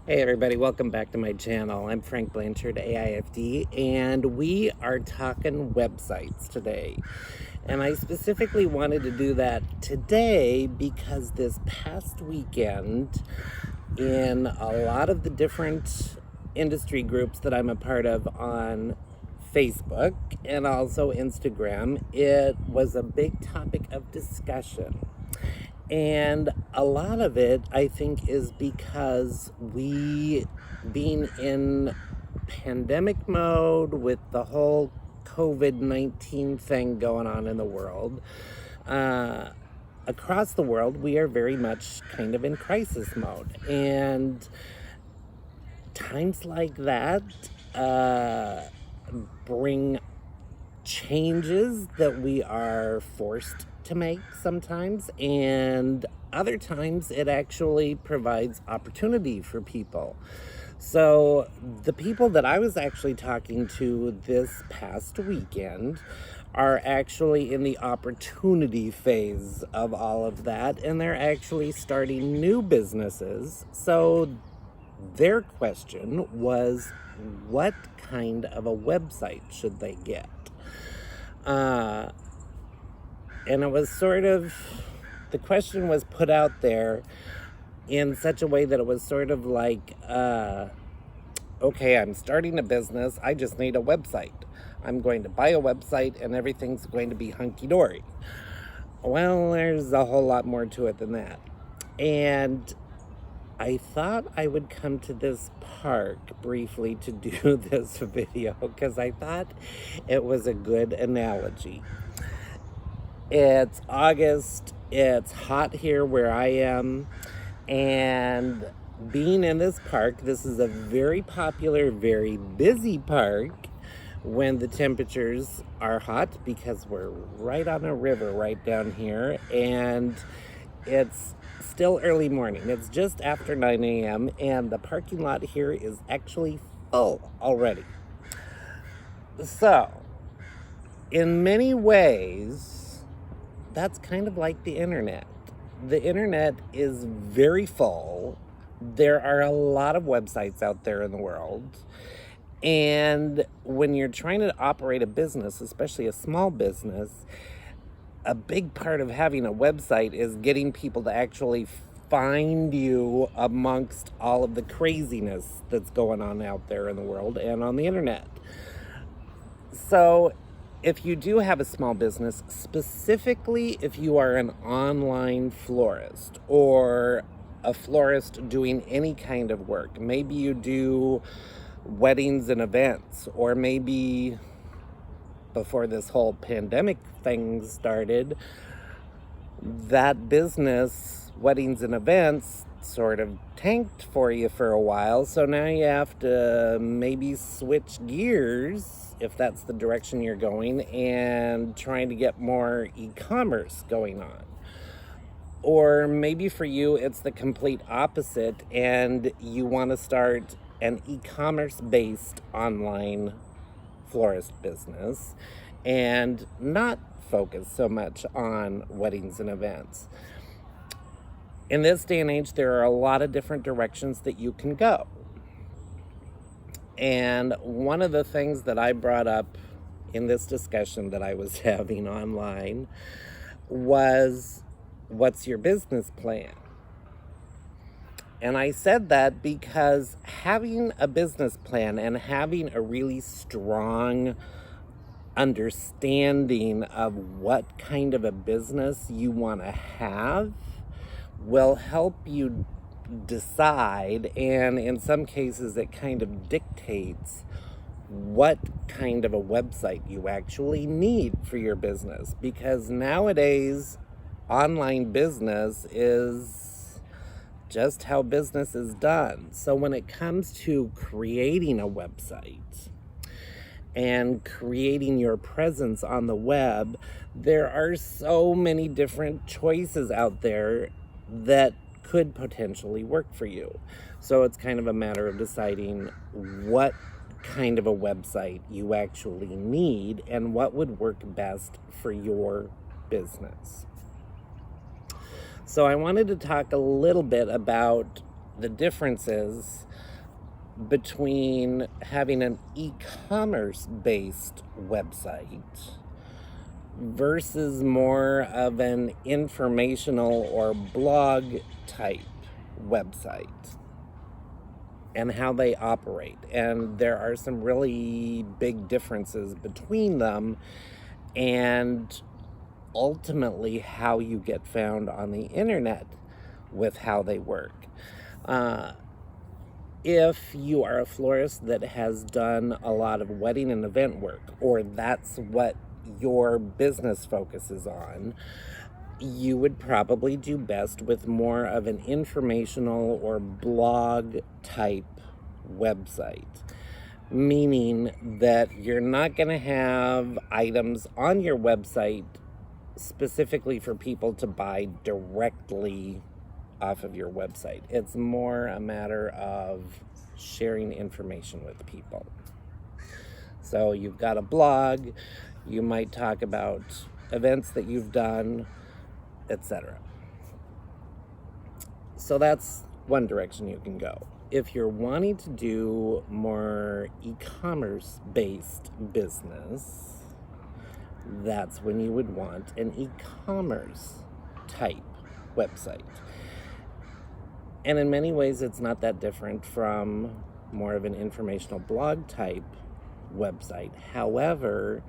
Hey everybody, welcome back to my channel. I'm Frank Blanchard, AIFD, and we are talking websites today. And I specifically wanted to do that today because this past weekend, in a lot of the different industry groups that I'm a part of on Facebook and also Instagram, it was a big topic of discussion. And a lot of it, I think, is because we, being in pandemic mode with the whole COVID-19 thing going on in the world, across the world, we are very much kind of in crisis mode. And times like that bring changes that we are forced to make sometimes, and other times it actually provides opportunity for people. So the people that I was actually talking to this past weekend are actually in the opportunity phase of all of that, and they're actually starting new businesses. So their question was, what kind of a website should they get? And it was the question was put out there in such a way that it was sort of like, okay, I'm starting a business, I just need a website. I'm going to buy a website and everything's going to be hunky-dory. Well, there's a whole lot more to it than that. And I thought I would come to this park briefly to do this video because I thought it was a good analogy. It's August, it's hot here where I am, and being in this park, this is a very popular, very busy park when the temperatures are hot because we're right on a river right down here, and it's still early morning. It's just after 9 a.m. and the parking lot here is actually full already. So, in many ways, that's kind of like the internet. The internet is very full. There are a lot of websites out there in the world. And when you're trying to operate a business, especially a small business, a big part of having a website is getting people to actually find you amongst all of the craziness that's going on out there in the world and on the internet. So if you do have a small business, specifically if you are an online florist or a florist doing any kind of work, maybe you do weddings and events, or maybe before this whole pandemic thing started, that business, weddings and events, sort of tanked for you for a while. So now you have to maybe switch gears, if that's the direction you're going, and trying to get more e-commerce going on. Or maybe for you, it's the complete opposite, and you want to start an e-commerce based online florist business and not focus so much on weddings and events. In this day and age, there are a lot of different directions that you can go. And one of the things that I brought up in this discussion that I was having online was, what's your business plan? And I said that because having a business plan and having a really strong understanding of what kind of a business you want to have will help you decide, and in some cases it kind of dictates what kind of a website you actually need for your business. Because nowadays, online business is just how business is done. So when it comes to creating a website and creating your presence on the web, there are so many different choices out there that could potentially work for you. So it's kind of a matter of deciding what kind of a website you actually need and what would work best for your business. So I wanted to talk a little bit about the differences between having an e-commerce based website versus more of an informational or blog type website, and how they operate. And there are some really big differences between them, and ultimately how you get found on the internet with how they work. If you are a florist that has done a lot of wedding and event work, or that's what your business focuses on, you would probably do best with more of an informational or blog type website, meaning that you're not going to have items on your website specifically for people to buy directly off of your website. It's more a matter of sharing information with people. So you've got a blog, you might talk about events that you've done, etc. So that's one direction you can go. If you're wanting to do more e-commerce based business, that's when you would want an e-commerce type website. And in many ways, it's not that different from more of an informational blog type website. However,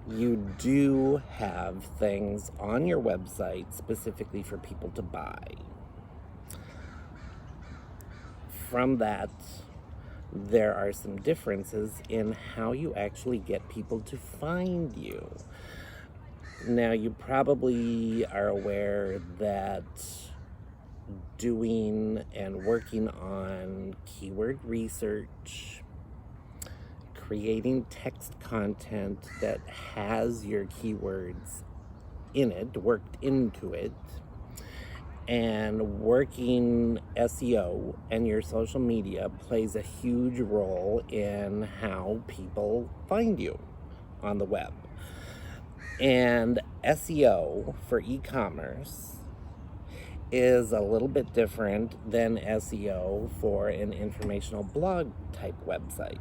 you do have things on your website specifically for people to buy. From that, there are some differences in how you actually get people to find you. Now, you probably are aware that doing and working on keyword research, creating text content that has your keywords in it, worked into it, and working SEO and your social media plays a huge role in how people find you on the web. And SEO for e-commerce is a little bit different than SEO for an informational blog type website.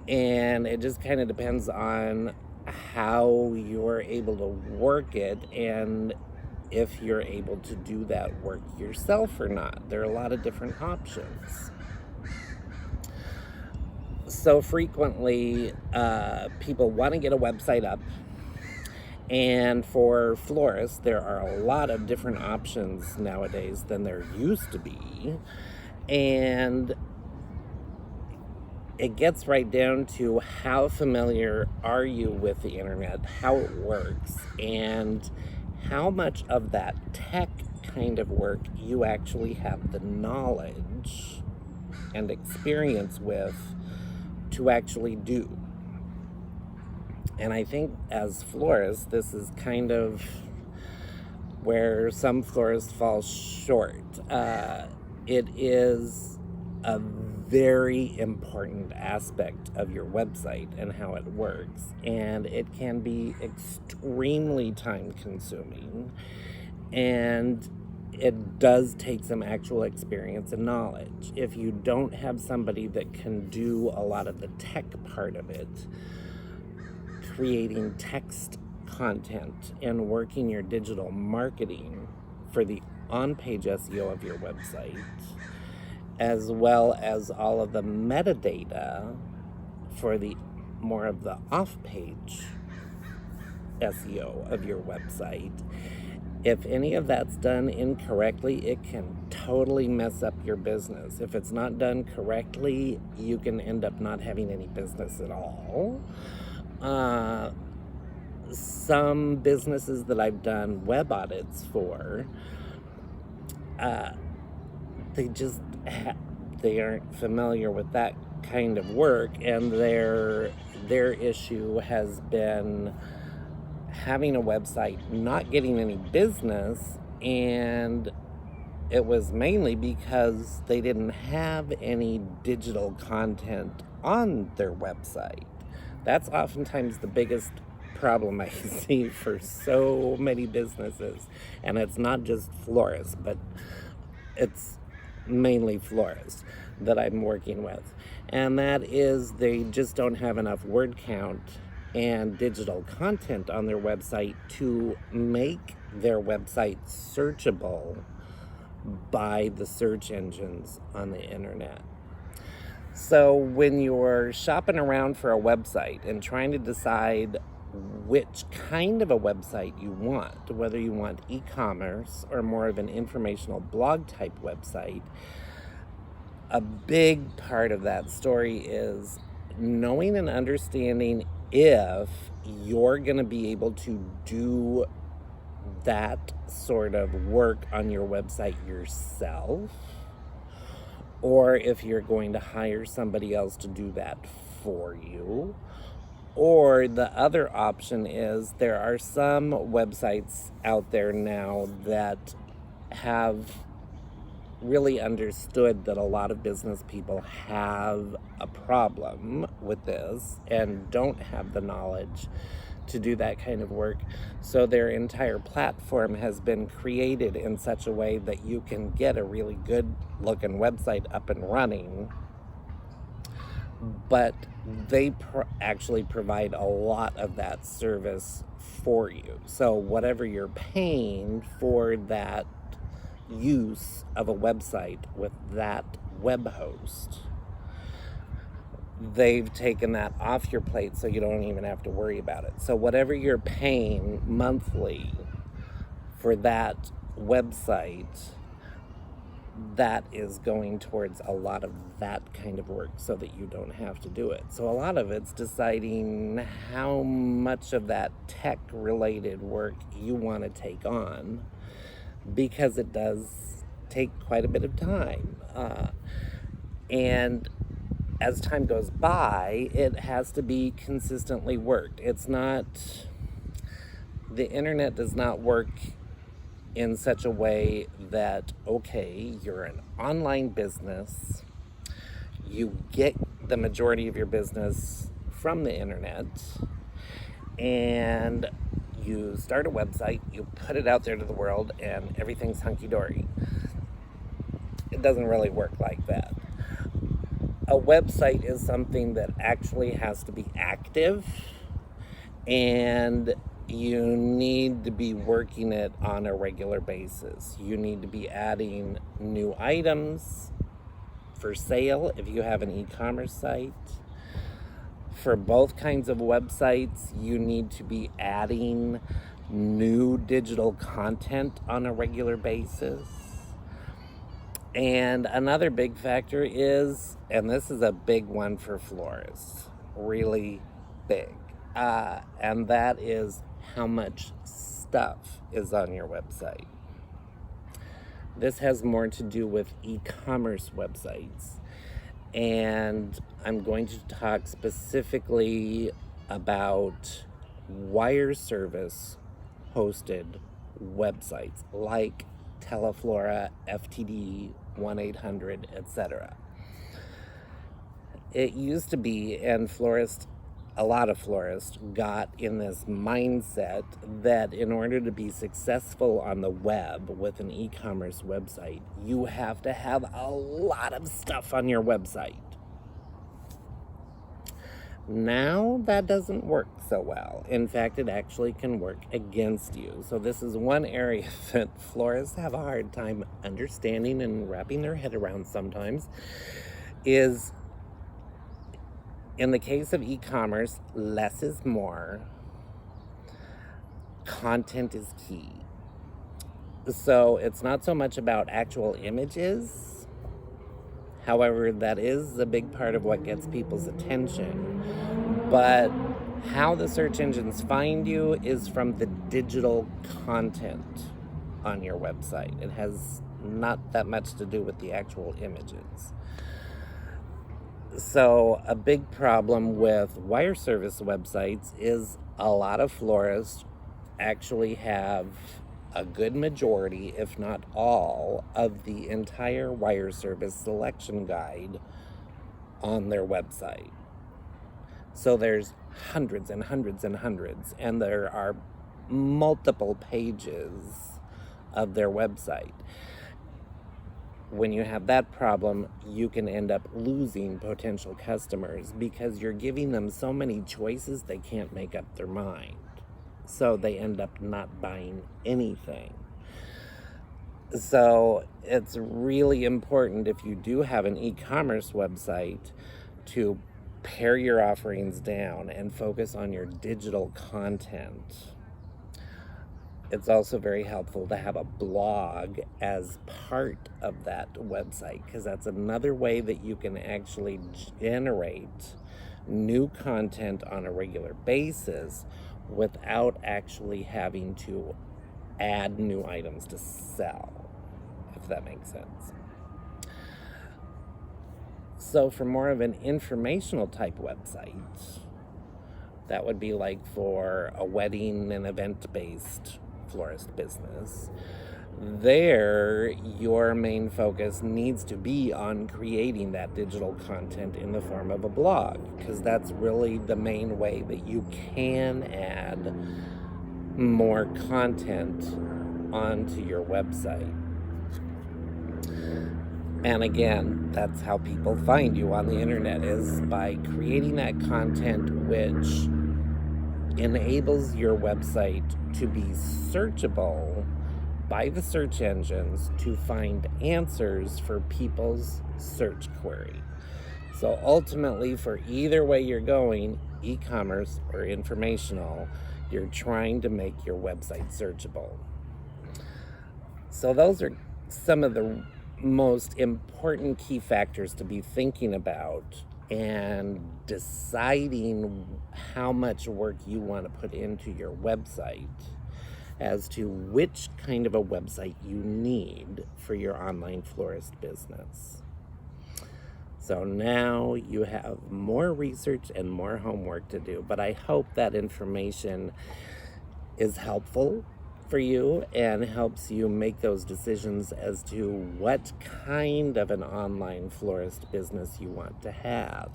And it just kind of depends on how you're able to work it and if you're able to do that work yourself or not. There are a lot of different options. So frequently, people want to get a website up. And for florists, there are a lot of different options nowadays than there used to be. And it gets right down to how familiar are you with the internet, how it works, and how much of that tech kind of work you actually have the knowledge and experience with to actually do. And I think as florists, this is kind of where some florists fall short. It is a very important aspect of your website and how it works. And it can be extremely time consuming. And it does take some actual experience and knowledge. If you don't have somebody that can do a lot of the tech part of it, creating text content and working your digital marketing for the on-page SEO of your website, as well as all of the metadata for the more of the off-page SEO of your website, if any of that's done incorrectly, it can totally mess up your business. If it's not done correctly, you can end up not having any business at all. Some businesses that I've done web audits for, they aren't familiar with that kind of work, and their issue has been having a website, not getting any business, and it was mainly because they didn't have any digital content on their website. That's oftentimes the biggest problem I see for so many businesses. And it's not just florists, but it's mainly florists that I'm working with. And that is they just don't have enough word count and digital content on their website to make their website searchable by the search engines on the internet. So when you're shopping around for a website and trying to decide which kind of a website you want, whether you want e-commerce or more of an informational blog type website, a big part of that story is knowing and understanding if you're going to be able to do that sort of work on your website yourself, or if you're going to hire somebody else to do that for you. Or the other option is there are some websites out there now that have really understood that a lot of business people have a problem with this and don't have the knowledge to do that kind of work. So their entire platform has been created in such a way that you can get a really good looking website up and running, but they actually provide a lot of that service for you. So whatever you're paying for that use of a website with that web host, they've taken that off your plate so you don't even have to worry about it. So whatever you're paying monthly for that website, that is going towards a lot of that kind of work so that you don't have to do it. So a lot of it's deciding how much of that tech related work you want to take on, because it does take quite a bit of time. And as time goes by, it has to be consistently worked. It's not, the internet does not work in such a way that, okay, you're an online business, you get the majority of your business from the internet, and you start a website, you put it out there to the world, and everything's hunky-dory. It doesn't really work like that. A website is something that actually has to be active, and you need to be working it on a regular basis. You need to be adding new items for sale if you have an e-commerce site. For both kinds of websites, you need to be adding new digital content on a regular basis. And another big factor is, and this is a big one for florists, really big, and that is how much stuff is on your website. This has more to do with e-commerce websites, and I'm going to talk specifically about wire service hosted websites like Teleflora, FTD, 1-800, etc. It used to be, and a lot of florists got in this mindset that in order to be successful on the web with an e-commerce website, you have to have a lot of stuff on your website. Now that doesn't work so well. In fact, it actually can work against you. So this is one area that florists have a hard time understanding and wrapping their head around sometimes, is in the case of e-commerce, less is more. Content is key. So it's not so much about actual images. However, that is a big part of what gets people's attention. But how the search engines find you is from the digital content on your website. It has not that much to do with the actual images. So a big problem with wire service websites is a lot of florists actually have a good majority, if not all, of the entire wire service selection guide on their website. So there's hundreds and hundreds and hundreds, and there are multiple pages of their website. when you have that problem, you can end up losing potential customers because you're giving them so many choices they can't make up their mind. So they end up not buying anything. So it's really important, if you do have an e-commerce website, to pare your offerings down and focus on your digital content. It's also very helpful to have a blog as part of that website, because that's another way that you can actually generate new content on a regular basis without actually having to add new items to sell, if that makes sense. So for more of an informational type website, that would be like for a wedding and event-based florist business, there your main focus needs to be on creating that digital content in the form of a blog, because that's really the main way that you can add more content onto your website. And again, that's how people find you on the internet, is by creating that content which enables your website to be searchable by the search engines to find answers for people's search query. So ultimately, for either way you're going, e-commerce or informational, you're trying to make your website searchable. So those are some of the most important key factors to be thinking about and deciding how much work you want to put into your website as to which kind of a website you need for your online florist business. So now you have more research and more homework to do, but I hope that information is helpful for you and helps you make those decisions as to what kind of an online florist business you want to have.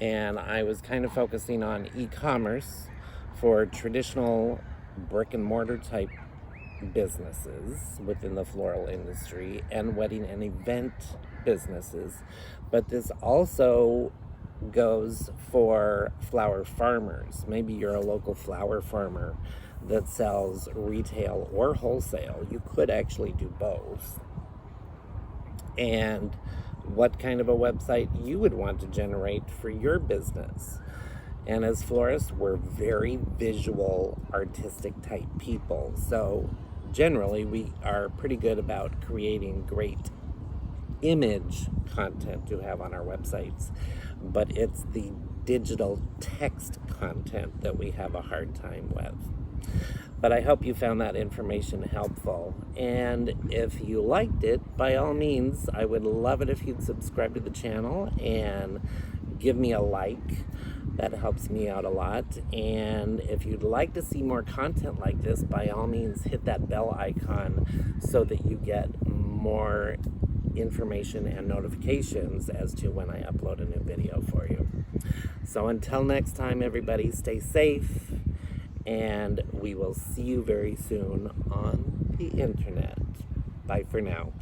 And I was kind of focusing on e-commerce for traditional brick and mortar type businesses within the floral industry and wedding and event businesses, but this also goes for flower farmers. Maybe you're a local flower farmer that sells retail or wholesale. You could actually do both. And what kind of a website you would want to generate for your business. And as florists, we're very visual, artistic type people. So generally, we are pretty good about creating great image content to have on our websites. But it's the digital text content that we have a hard time with. But I hope you found that information helpful. And if you liked it, by all means, I would love it if you'd subscribe to the channel and give me a like. That helps me out a lot. And if you'd like to see more content like this, by all means, hit that bell icon so that you get more information and notifications as to when I upload a new video for you. So until next time, everybody, stay safe, and we will see you very soon on the internet. Bye for now.